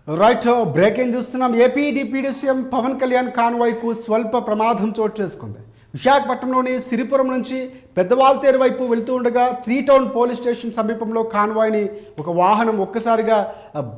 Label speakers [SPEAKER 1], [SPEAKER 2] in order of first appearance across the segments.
[SPEAKER 1] Right breaking చూస్తున్నాం. AP deputy CM Pawan Kalyan కాన్వాయ్కు స్వల్ప ప్రమాదం చోటు చేసుకుంది. విశాఖపట్నంలోని సిరిపురం నుంచి పెద్దవాల్తేరు వైపు వెళుతూ ఉండగా 3 టౌన్ పోలీస్ స్టేషన్ సమీపంలో కాన్వాయ్ని ఒక వాహనం ఒక్కసారిగా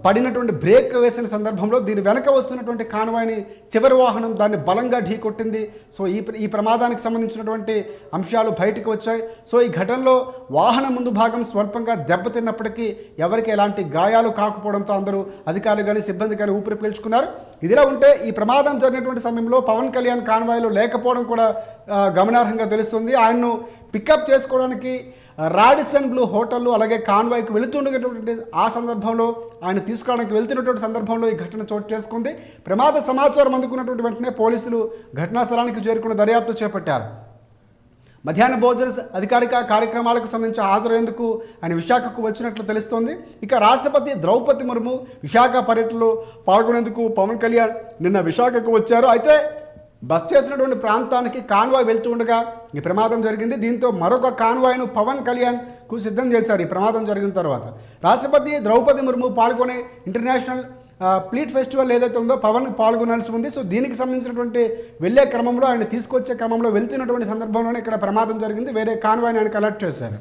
[SPEAKER 1] పడినటువంటి బ్రేక్ వేసిన సందర్భంలో దీని వెనక వస్తున్నటువంటి కాన్వాయ్ని చివరి వాహనం దాన్ని బలంగా ఢీకొట్టింది. సో ఈ ప్రమాదానికి సంబంధించినటువంటి అంశాలు బయటకు వచ్చాయి. సో ఈ ఘటనలో వాహనం ముందు భాగం స్వల్పంగా దెబ్బతిన్నప్పటికీ ఎవరికి ఎలాంటి గాయాలు కాకపోవడంతో అందరూ అధికారులు కానీ సిబ్బంది కానీ ఊపిరి పీల్చుకున్నారు. ఇదిలా ఉంటే ఈ ప్రమాదం జరిగినటువంటి సమయంలో పవన్ కళ్యాణ్ కాన్వాయ్లో లేకపోవడం కూడా గమనార్హంగా తెలుస్తుంది. ఆయన్ను పికప్ చేసుకోవడానికి రాడిసన్ బ్లూ హోటల్లో అలాగే కాన్వాయ్కి వెళుతుండేటువంటి ఆ సందర్భంలో ఆయన తీసుకురావడానికి వెళ్తున్నటువంటి సందర్భంలో ఈ ఘటన చోటు చేసుకుంది. ప్రమాద సమాచారం అందుకున్నటువంటి వెంటనే పోలీసులు ఘటనా స్థలానికి చేరుకుని దర్యాప్తు చేపట్టారు. మధ్యాహ్న భోజన అధికారిక కార్యక్రమాలకు సంబంధించి హాజరయ్యేందుకు ఆయన విశాఖకు వచ్చినట్లు తెలుస్తోంది. ఇక రాష్ట్రపతి ద్రౌపది ముర్ము విశాఖ పర్యటనలో పాల్గొనేందుకు పవన్ కళ్యాణ్ నిన్న విశాఖకు వచ్చారు. అయితే బస్ చేసినటువంటి ప్రాంతానికి కాన్వాయ్ వెళ్తూ ఉండగా ఈ ప్రమాదం జరిగింది. దీంతో మరొక కాన్వాయ్ను పవన్ కళ్యాణ్కు సిద్ధం చేశారు. ఈ ప్రమాదం జరిగిన తర్వాత రాష్ట్రపతి ద్రౌపది ముర్ము పాల్గొనే ఇంటర్నేషనల్ ఫ్లీట్ ఫెస్టివల్ ఏదైతే ఉందో పవన్ పాల్గొనాల్సి ఉంది. సో దీనికి సంబంధించినటువంటి వెళ్ళే క్రమంలో ఆయన తీసుకొచ్చే క్రమంలో వెళ్తున్నటువంటి సందర్భంలోనే ఇక్కడ ప్రమాదం జరిగింది. వేరే కాన్వాయ్ని ఆయనకు అలర్ట్ చేశారు.